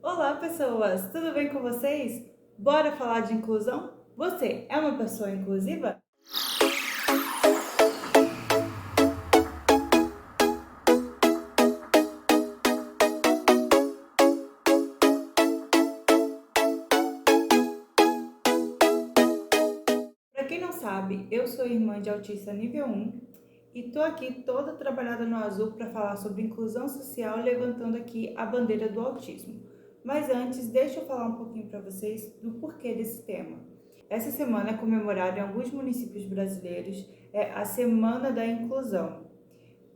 Olá, pessoas! Tudo bem com vocês? Bora falar de inclusão? Você é uma pessoa inclusiva? Para quem não sabe, eu sou irmã de autista nível 1 e tô aqui toda trabalhada no azul para falar sobre inclusão social, levantando aqui a bandeira do autismo. Mas antes, deixa eu falar um pouquinho para vocês do porquê desse tema. Essa semana é comemorada em alguns municípios brasileiros a Semana da Inclusão.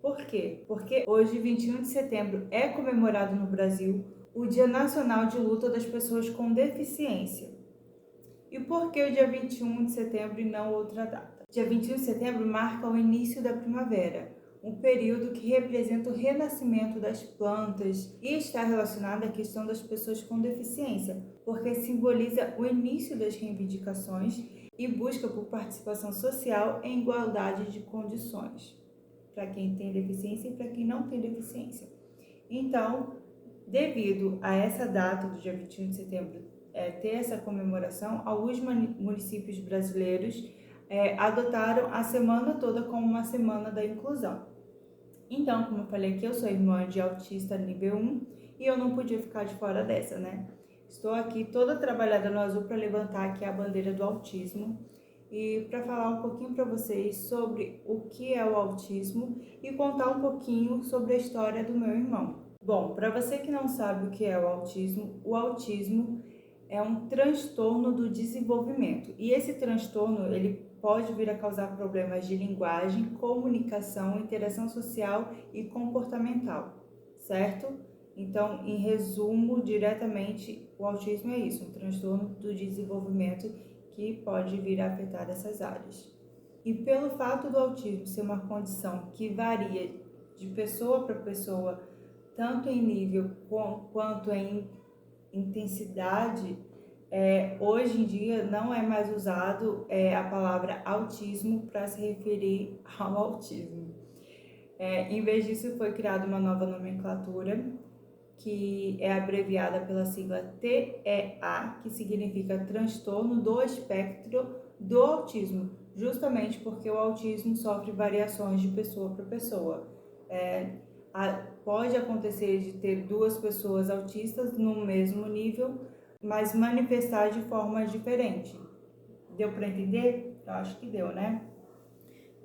Por quê? Porque hoje, 21 de setembro, é comemorado no Brasil o Dia Nacional de Luta das Pessoas com Deficiência. E por que o dia 21 de setembro e não outra data? Dia 21 de setembro marca o início da primavera, um período que representa o renascimento das plantas e está relacionado à questão das pessoas com deficiência, porque simboliza o início das reivindicações e busca por participação social em igualdade de condições, para quem tem deficiência e para quem não tem deficiência. Então, devido a essa data do dia 21 de setembro ter essa comemoração, alguns municípios brasileiros adotaram a semana toda como uma semana da inclusão. Então, como eu falei aqui, eu sou irmã de autista nível 1 e eu não podia ficar de fora dessa, né? Estou aqui toda trabalhada no azul para levantar aqui a bandeira do autismo e para falar um pouquinho para vocês sobre o que é o autismo e contar um pouquinho sobre a história do meu irmão. Bom, para você que não sabe o que é o autismo é um transtorno do desenvolvimento. E esse transtorno, ele pode vir a causar problemas de linguagem, comunicação, interação social e comportamental, certo? Então, em resumo, diretamente, o autismo é isso, um transtorno do desenvolvimento que pode vir a afetar essas áreas. E pelo fato do autismo ser uma condição que varia de pessoa para pessoa, tanto em nível quanto em intensidade, hoje em dia não é mais usado a palavra autismo para se referir ao autismo. Em vez disso, foi criada uma nova nomenclatura que é abreviada pela sigla TEA, que significa transtorno do espectro do autismo, justamente porque o autismo sofre variações de pessoa para pessoa. Pode acontecer de ter duas pessoas autistas no mesmo nível, mas manifestar de forma diferente. Deu para entender? Eu acho que deu, né?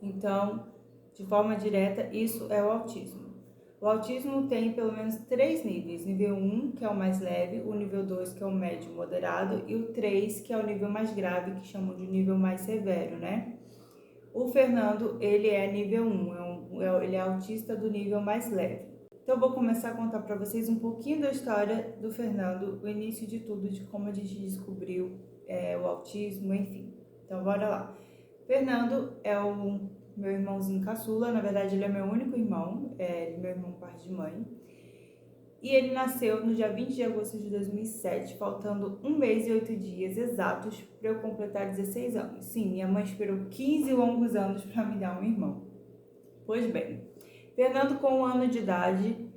Então, de forma direta, isso é o autismo. O autismo tem pelo menos 3 níveis: nível 1, que é o mais leve, o nível 2, que é o médio moderado, e o 3, que é o nível mais grave, que chamam de nível mais severo, né? O Fernando, ele é nível 1, ele é autista do nível mais leve. Então, eu vou começar a contar para vocês um pouquinho da história do Fernando, o início de tudo, de como a gente descobriu o autismo, enfim. Então, bora lá. Fernando é o meu irmãozinho caçula, na verdade ele é meu único irmão, ele é meu irmão por parte de mãe. E ele nasceu no dia 20 de agosto de 2007, faltando 1 mês e 8 dias exatos para eu completar 16 anos. Sim, minha mãe esperou 15 longos anos para me dar um irmão. Pois bem, Fernando com 1 ano de idade,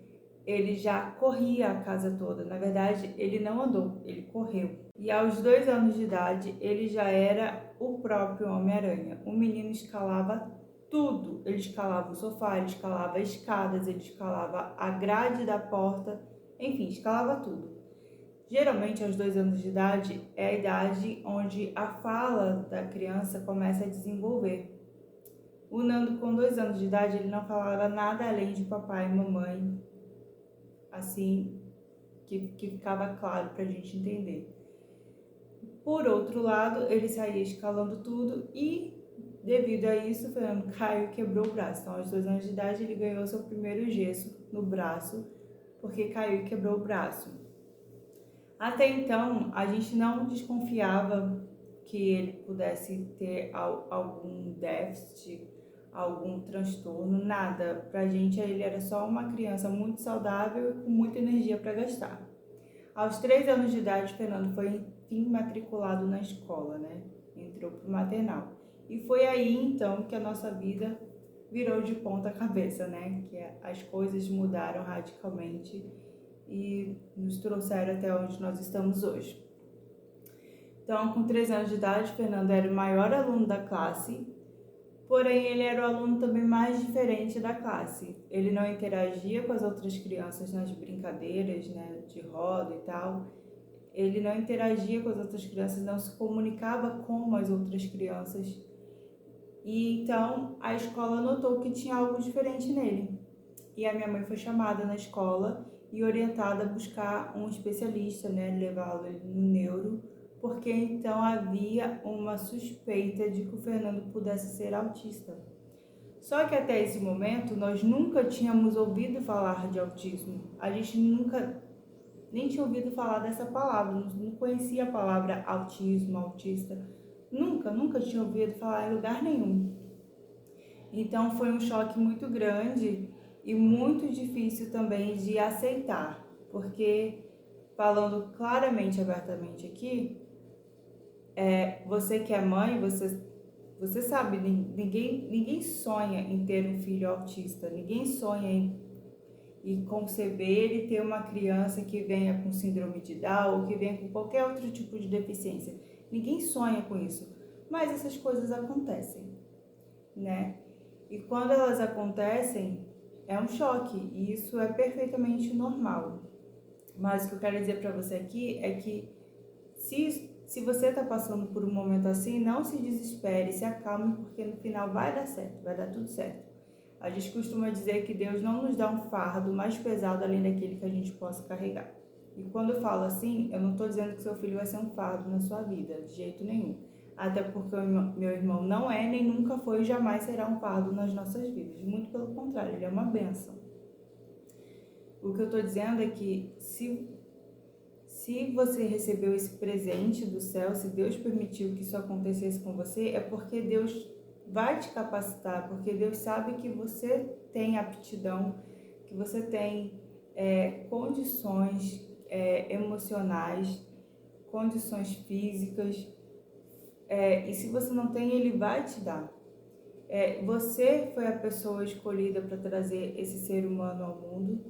ele já corria a casa toda. Na verdade, ele não andou, ele correu. E aos 2 anos de idade, ele já era o próprio Homem-Aranha. O menino escalava tudo. Ele escalava o sofá, ele escalava escadas, ele escalava a grade da porta, enfim, escalava tudo. Geralmente, aos 2 anos de idade, é a idade onde a fala da criança começa a desenvolver. O Nando, com 2 anos de idade, ele não falava nada além de papai e mamãe, assim, que ficava claro para a gente entender. Por outro lado, ele saía escalando tudo e, devido a isso, o Fernando caiu e quebrou o braço. Então, aos 2 anos de idade, ele ganhou seu primeiro gesso no braço, porque caiu e quebrou o braço. Até então, a gente não desconfiava que ele pudesse ter algum déficit, algum transtorno, nada. Pra gente, ele era só uma criança muito saudável e com muita energia para gastar. Aos 3 anos de idade, Fernando foi enfim matriculado na escola, né? Entrou para o maternal. E foi aí então que a nossa vida virou de ponta cabeça, né? Que as coisas mudaram radicalmente e nos trouxeram até onde nós estamos hoje. Então, com 13 anos de idade, Fernando era o maior aluno da classe, porém ele era o aluno também mais diferente da classe. Ele não interagia com as outras crianças nas brincadeiras, né, de roda e tal. Ele não interagia com as outras crianças, não se comunicava com as outras crianças. E então a escola notou que tinha algo diferente nele. E a minha mãe foi chamada na escola e orientada a buscar um especialista, né, levá-lo no neuro, porque então havia uma suspeita de que o Fernando pudesse ser autista. Só que até esse momento nós nunca tínhamos ouvido falar de autismo. A gente nunca nem tinha ouvido falar dessa palavra, não conhecia a palavra autismo, autista. Nunca tinha ouvido falar em lugar nenhum. Então foi um choque muito grande e muito difícil também de aceitar, porque falando claramente, abertamente aqui, você que é mãe, você sabe, ninguém sonha em ter um filho autista, ninguém sonha em conceber e ter uma criança que venha com síndrome de Down ou que venha com qualquer outro tipo de deficiência. Ninguém sonha com isso, mas essas coisas acontecem, né? E quando elas acontecem, é um choque e isso é perfeitamente normal. Mas o que eu quero dizer para você aqui é que se você está passando por um momento assim, não se desespere, se acalme, porque no final vai dar certo, vai dar tudo certo. A gente costuma dizer que Deus não nos dá um fardo mais pesado além daquele que a gente possa carregar. E quando eu falo assim, eu não estou dizendo que seu filho vai ser um fardo na sua vida, de jeito nenhum. Até porque o meu irmão não é, nem nunca foi e jamais será um fardo nas nossas vidas. Muito pelo contrário, ele é uma bênção. O que eu estou dizendo é que se você recebeu esse presente do céu, se Deus permitiu que isso acontecesse com você, é porque Deus vai te capacitar, porque Deus sabe que você tem aptidão, que você tem condições emocionais, condições físicas, e se você não tem, Ele vai te dar. Você foi a pessoa escolhida para trazer esse ser humano ao mundo,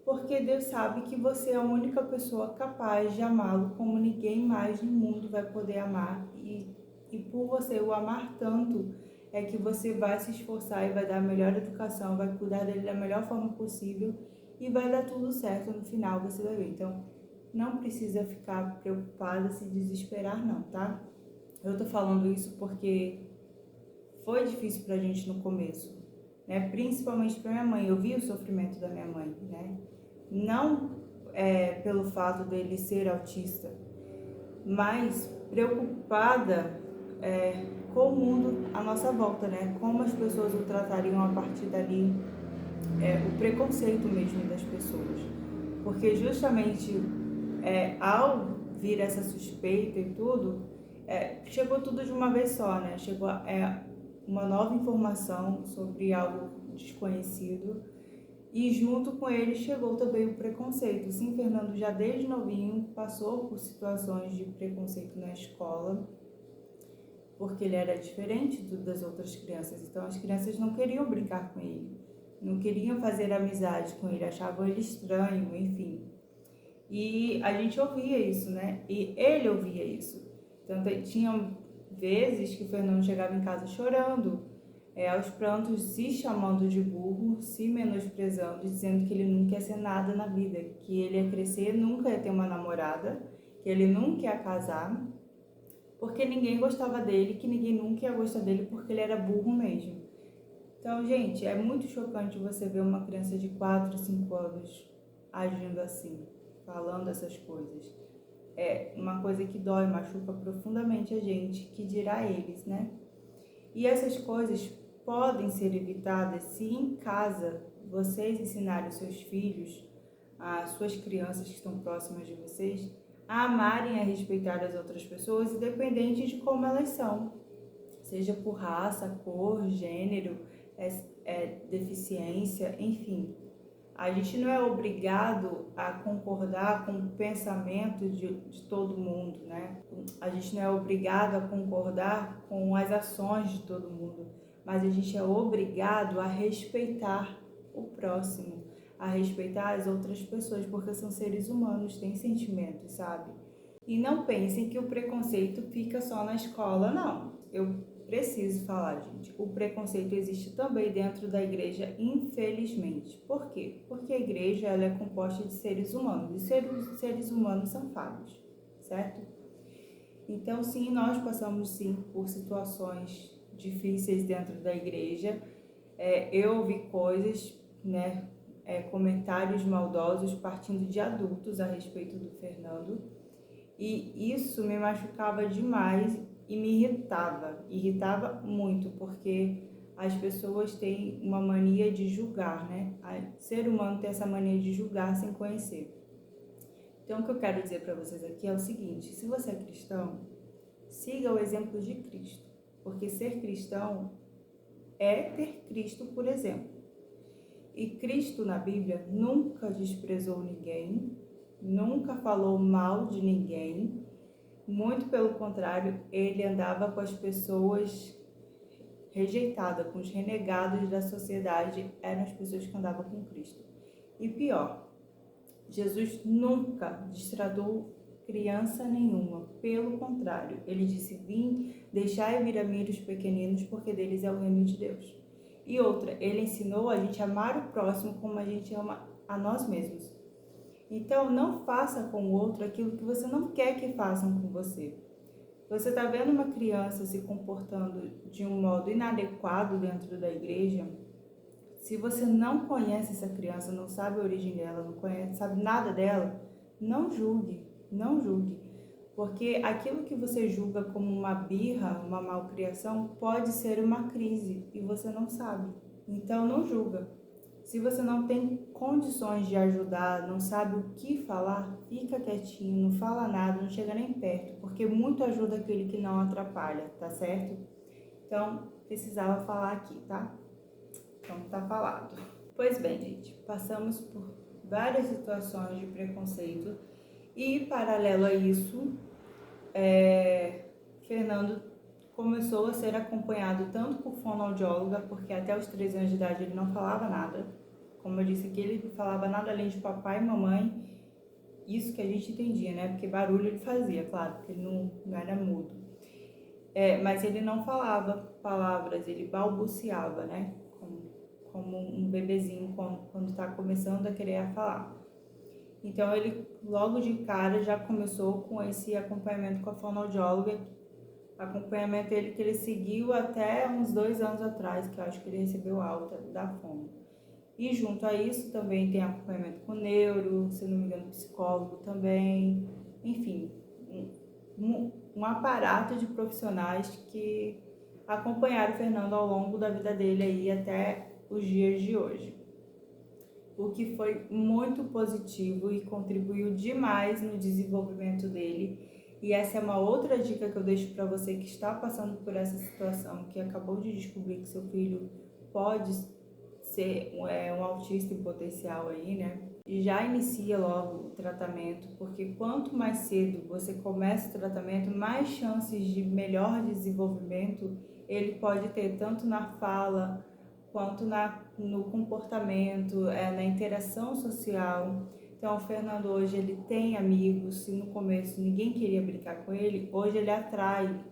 porque Deus sabe que você é a única pessoa capaz de amá-lo como ninguém mais no mundo vai poder amar. E por você o amar tanto, é que você vai se esforçar e vai dar a melhor educação, vai cuidar dele da melhor forma possível e vai dar tudo certo no final, você vai ver. Então, não precisa ficar preocupada, se desesperar não, tá? Eu tô falando isso porque foi difícil pra gente no começo, né? Principalmente pra minha mãe, eu vi o sofrimento da minha mãe, né? Não pelo fato dele ser autista, mas preocupada com o mundo à nossa volta, né? Como as pessoas o tratariam a partir dali, o preconceito mesmo das pessoas. Porque justamente ao vir essa suspeita e tudo, chegou tudo de uma vez só, né? Chegou uma nova informação sobre algo desconhecido. E junto com ele chegou também o preconceito. Sim, Fernando já desde novinho passou por situações de preconceito na escola, porque ele era diferente das outras crianças. Então as crianças não queriam brincar com ele, não queriam fazer amizade com ele, achavam ele estranho, enfim. E a gente ouvia isso, né? E ele ouvia isso. Então tinham vezes que o Fernando chegava em casa chorando, aos prantos, se chamando de burro, se menosprezando, dizendo que ele nunca ia ser nada na vida, que ele ia crescer, nunca ia ter uma namorada, que ele nunca ia casar, porque ninguém gostava dele, que ninguém nunca ia gostar dele porque ele era burro mesmo. Então, gente, é muito chocante você ver uma criança de 4, 5 anos agindo assim, falando essas coisas. É uma coisa que dói, machuca profundamente a gente, que dirá eles, né? E essas coisas podem ser evitadas se em casa vocês ensinarem os seus filhos, as suas crianças que estão próximas de vocês, a amarem e a respeitar as outras pessoas, independente de como elas são, seja por raça, cor, gênero, deficiência, enfim. A gente não é obrigado a concordar com o pensamento de todo mundo, né? A gente não é obrigado a concordar com as ações de todo mundo, mas a gente é obrigado a respeitar o próximo, a respeitar as outras pessoas, porque são seres humanos, têm sentimentos, sabe? E não pensem que o preconceito fica só na escola, não. Eu preciso falar, gente. O preconceito existe também dentro da igreja, infelizmente. Por quê? Porque a igreja ela é composta de seres humanos, e seres humanos são falhos, certo? Então, sim, nós passamos sim por situações difíceis dentro da igreja. Eu ouvi coisas, né, comentários maldosos partindo de adultos a respeito do Fernando, e isso me machucava demais e me irritava muito, porque as pessoas têm uma mania de julgar, né? O ser humano tem essa mania de julgar sem conhecer. Então, o que eu quero dizer para vocês aqui é o seguinte: se você é cristão, siga o exemplo de Cristo, porque ser cristão é ter Cristo por exemplo. E Cristo na Bíblia nunca desprezou ninguém, nunca falou mal de ninguém, muito pelo contrário, ele andava com as pessoas rejeitadas, com os renegados da sociedade, eram as pessoas que andavam com Cristo. E pior, Jesus nunca destratou criança nenhuma, pelo contrário, ele disse: vim, deixai vir a mim os pequeninos, porque deles é o reino de Deus. E outra, ele ensinou a gente a amar o próximo como a gente ama a nós mesmos. Então, não faça com o outro aquilo que você não quer que façam com você. Você está vendo uma criança se comportando de um modo inadequado dentro da igreja? Se você não conhece essa criança, não sabe a origem dela, não conhece, sabe nada dela, não julgue, não julgue. Porque aquilo que você julga como uma birra, uma malcriação, pode ser uma crise e você não sabe. Então não julga. Se você não tem condições de ajudar, não sabe o que falar, fica quietinho, não fala nada, não chega nem perto, porque muito ajuda aquele que não atrapalha, tá certo? Então, precisava falar aqui, tá? Então, tá falado. Pois bem, gente, passamos por várias situações de preconceito e, paralelo a isso, Fernando começou a ser acompanhado tanto por fonoaudióloga, porque até os 13 anos de idade ele não falava nada. Como eu disse aqui, ele não falava nada além de papai e mamãe, isso que a gente entendia, né? Porque barulho ele fazia, claro, porque ele não era mudo. Mas ele não falava palavras, ele balbuciava, né? Como um bebezinho quando está começando a querer falar. Então ele logo de cara já começou com esse acompanhamento com a fonoaudióloga, acompanhamento ele que ele seguiu até uns 2 anos atrás, que eu acho que ele recebeu alta da fono. E junto a isso também tem acompanhamento com neuro, se não me engano psicólogo também, enfim, um aparato de profissionais que acompanharam o Fernando ao longo da vida dele aí até os dias de hoje. O que foi muito positivo e contribuiu demais no desenvolvimento dele. E essa é uma outra dica que eu deixo para você que está passando por essa situação, que acabou de descobrir que seu filho pode ser um autista em potencial aí, né? E já inicia logo o tratamento, porque quanto mais cedo você começa o tratamento, mais chances de melhor desenvolvimento ele pode ter, tanto na fala, quanto no comportamento, na interação social. Então, o Fernando hoje ele tem amigos, se no começo ninguém queria brincar com ele, hoje ele atrai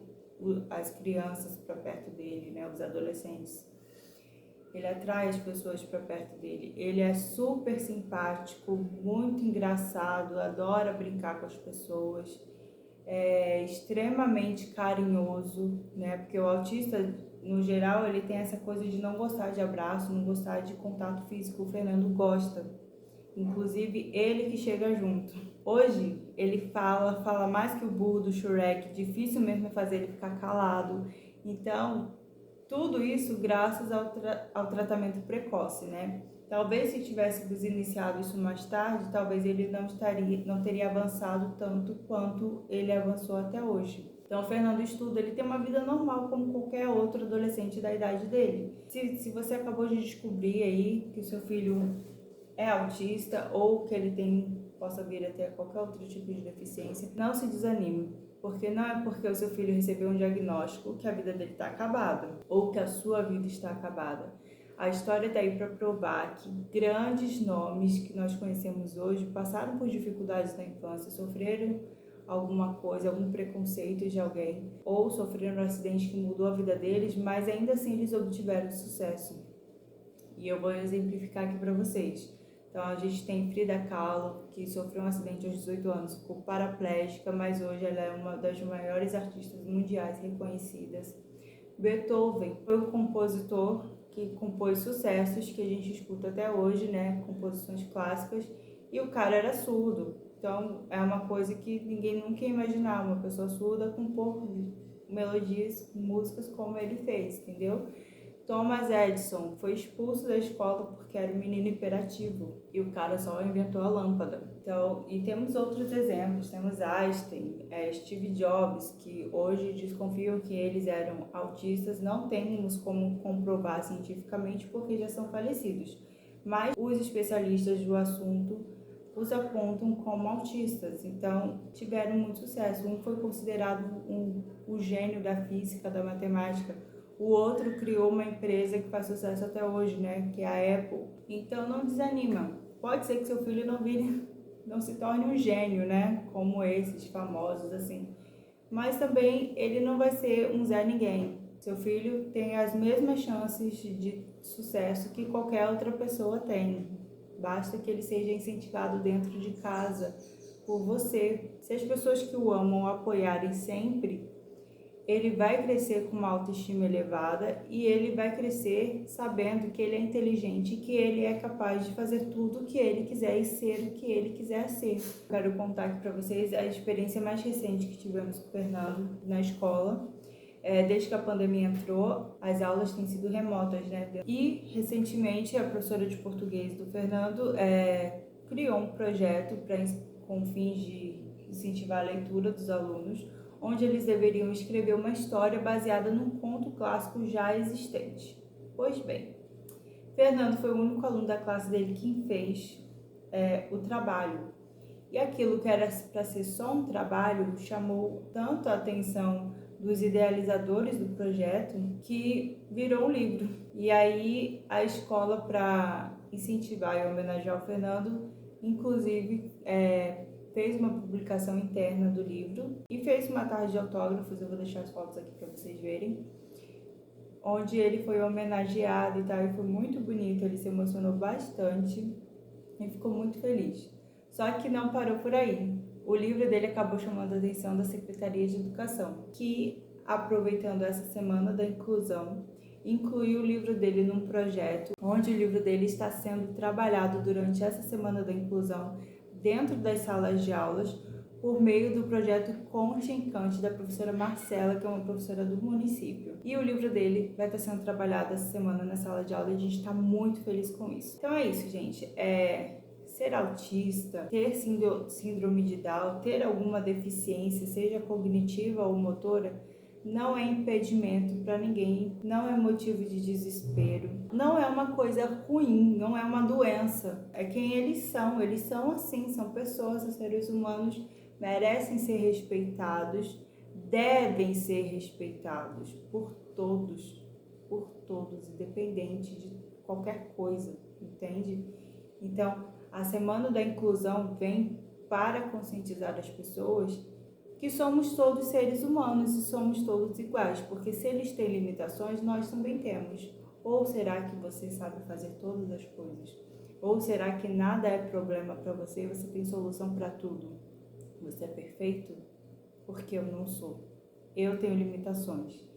as crianças para perto dele, né, os adolescentes. Ele atrai as pessoas para perto dele. Ele é super simpático, muito engraçado, adora brincar com as pessoas, é extremamente carinhoso, né? Porque o autista, no geral, ele tem essa coisa de não gostar de abraço, não gostar de contato físico. O Fernando gosta. Inclusive, ele que chega junto. Hoje, ele fala mais que o burro do Shrek. Difícil mesmo é fazer ele ficar calado. Então, tudo isso graças ao tratamento precoce, né? Talvez se tivéssemos iniciado isso mais tarde, talvez ele não teria avançado tanto quanto ele avançou até hoje. Então, o Fernando estuda, ele tem uma vida normal como qualquer outro adolescente da idade dele. Se você acabou de descobrir aí que o seu filho é autista ou que ele possa vir a ter qualquer outro tipo de deficiência, não se desanime. Porque não é porque o seu filho recebeu um diagnóstico que a vida dele está acabada ou que a sua vida está acabada. A história está aí para provar que grandes nomes que nós conhecemos hoje passaram por dificuldades na infância, sofreram alguma coisa, algum preconceito de alguém, ou sofreram um acidente que mudou a vida deles, mas ainda assim eles obtiveram sucesso. E eu vou exemplificar aqui para vocês. Então a gente tem Frida Kahlo, que sofreu um acidente aos 18 anos, ficou paraplégica, mas hoje ela é uma das maiores artistas mundiais reconhecidas. Beethoven foi um compositor que compôs sucessos que a gente escuta até hoje, né? Composições clássicas, e o cara era surdo. Então é uma coisa que ninguém nunca ia imaginar, uma pessoa surda compor melodias, músicas como ele fez, entendeu? Thomas Edison foi expulso da escola porque era um menino hiperativo e o cara só inventou a lâmpada. Então, e temos outros exemplos, temos Einstein, Steve Jobs, que hoje desconfiam que eles eram autistas, não temos como comprovar cientificamente porque já são falecidos, mas os especialistas do assunto os apontam como autistas, então tiveram muito sucesso. Um foi considerado o gênio da física, da matemática. O outro criou uma empresa que faz sucesso até hoje, né? Que é a Apple. Então não desanima. Pode ser que seu filho não se torne um gênio, né? Como esses famosos, assim. Mas também ele não vai ser um Zé Ninguém. Seu filho tem as mesmas chances de sucesso que qualquer outra pessoa tem. Basta que ele seja incentivado dentro de casa por você. Se as pessoas que o amam o apoiarem sempre, ele vai crescer com uma autoestima elevada e ele vai crescer sabendo que ele é inteligente e que ele é capaz de fazer tudo o que ele quiser e ser o que ele quiser ser. Quero contar aqui para vocês a experiência mais recente que tivemos com o Fernando na escola. Desde que a pandemia entrou, as aulas têm sido remotas, né? E recentemente a professora de português do Fernando criou um projeto com fins de incentivar a leitura dos alunos, onde eles deveriam escrever uma história baseada num conto clássico já existente. Pois bem, Fernando foi o único aluno da classe dele que fez o trabalho. E aquilo que era para ser só um trabalho chamou tanto a atenção dos idealizadores do projeto que virou um livro. E aí a escola, para incentivar e homenagear o Fernando, inclusive fez uma publicação interna do livro e fez uma tarde de autógrafos. Eu vou deixar as fotos aqui para vocês verem, onde ele foi homenageado e tal, e foi muito bonito. Ele se emocionou bastante e ficou muito feliz. Só que não parou por aí. O livro dele acabou chamando a atenção da Secretaria de Educação, que, aproveitando essa semana da inclusão, incluiu o livro dele num projeto, onde o livro dele está sendo trabalhado durante essa semana da inclusão dentro das salas de aulas, por meio do projeto Conte Encante, da professora Marcela, que é uma professora do município. E o livro dele vai estar sendo trabalhado essa semana na sala de aula e a gente está muito feliz com isso. Então é isso, gente. Ser autista, ter síndrome de Down, ter alguma deficiência, seja cognitiva ou motora, não é impedimento para ninguém, não é motivo de desespero, não é uma coisa ruim, não é uma doença, é quem eles são assim, são pessoas, são seres humanos, merecem ser respeitados, devem ser respeitados por todos, independente de qualquer coisa, entende? Então, a Semana da Inclusão vem para conscientizar as pessoas que somos todos seres humanos e somos todos iguais, porque se eles têm limitações, nós também temos. Ou será que você sabe fazer todas as coisas? Ou será que nada é problema para você e você tem solução para tudo? Você é perfeito? Porque eu não sou. Eu tenho limitações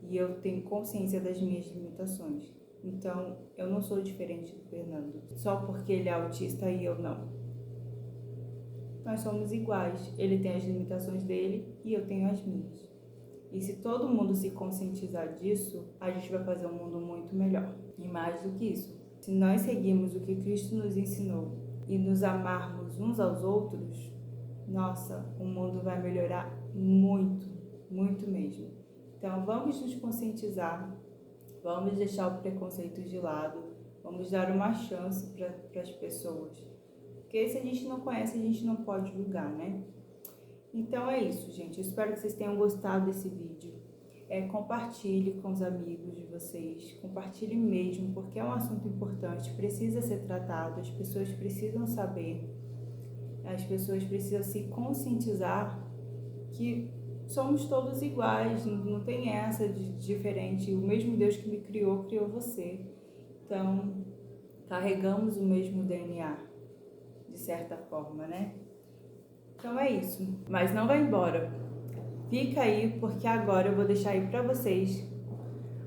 e eu tenho consciência das minhas limitações. Então, eu não sou diferente do Fernando, só porque ele é autista e eu não. Nós somos iguais, ele tem as limitações dele e eu tenho as minhas. E se todo mundo se conscientizar disso, a gente vai fazer um mundo muito melhor. E mais do que isso, se nós seguirmos o que Cristo nos ensinou e nos amarmos uns aos outros, nossa, o mundo vai melhorar muito, muito mesmo. Então, vamos nos conscientizar. Vamos deixar o preconceito de lado, vamos dar uma chance para as pessoas. Porque se a gente não conhece, a gente não pode julgar, né? Então é isso, gente. Eu espero que vocês tenham gostado desse vídeo. Compartilhe com os amigos de vocês, compartilhe mesmo, porque é um assunto importante, precisa ser tratado, as pessoas precisam saber, as pessoas precisam se conscientizar que somos todos iguais, não tem essa de diferente, o mesmo Deus que me criou, criou você. Então, carregamos o mesmo DNA, de certa forma, né? Então é isso, mas não vai embora. Fica aí, porque agora eu vou deixar aí para vocês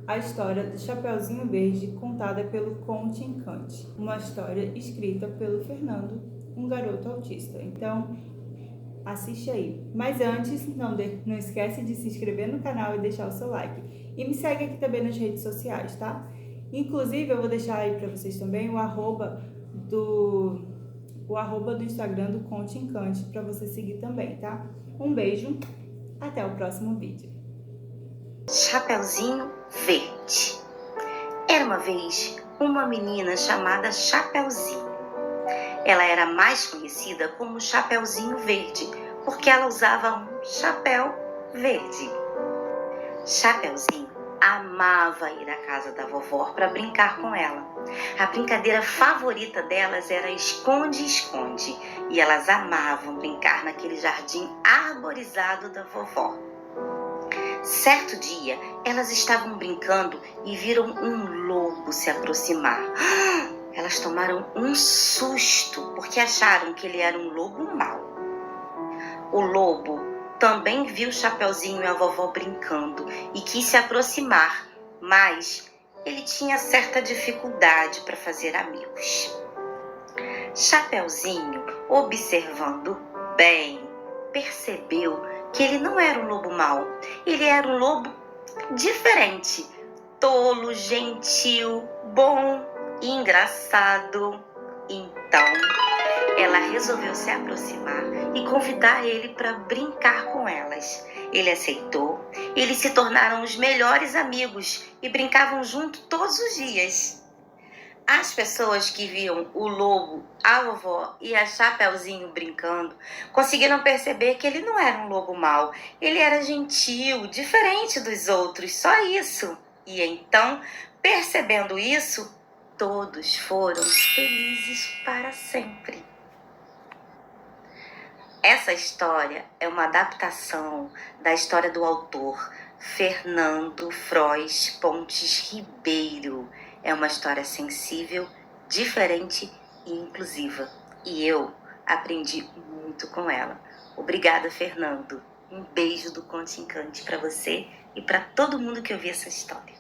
a história do Chapeuzinho Verde, contada pelo Conte Encante. Uma história escrita pelo Fernando, um garoto autista. Então, assiste aí. Mas antes, não esquece de se inscrever no canal e deixar o seu like. E me segue aqui também nas redes sociais, tá? Inclusive, eu vou deixar aí para vocês também o arroba do Instagram do Conte Encante para você seguir também, tá? Um beijo, até o próximo vídeo. Chapeuzinho Verde. Era uma vez uma menina chamada Chapeuzinho. Ela era mais conhecida como Chapeuzinho Verde, porque ela usava um chapéu verde. Chapeuzinho amava ir à casa da vovó para brincar com ela. A brincadeira favorita delas era esconde-esconde, e elas amavam brincar naquele jardim arborizado da vovó. Certo dia, elas estavam brincando e viram um lobo se aproximar. Elas tomaram um susto, porque acharam que ele era um lobo mau. O lobo também viu Chapeuzinho e a vovó brincando e quis se aproximar, mas ele tinha certa dificuldade para fazer amigos. Chapeuzinho, observando bem, percebeu que ele não era um lobo mau, ele era um lobo diferente, tolo, gentil, bom e engraçado. Então, ela resolveu se aproximar e convidar ele para brincar com elas. Ele aceitou, eles se tornaram os melhores amigos e brincavam junto todos os dias. As pessoas que viam o lobo, a vovó e a Chapeuzinho brincando conseguiram perceber que ele não era um lobo mau. Ele era gentil, diferente dos outros, só isso. E então, percebendo isso, todos foram felizes para sempre. Essa história é uma adaptação da história do autor Fernando Frois Pontes Ribeiro. É uma história sensível, diferente e inclusiva. E eu aprendi muito com ela. Obrigada, Fernando. Um beijo do Conte Encante para você e para todo mundo que ouviu essa história.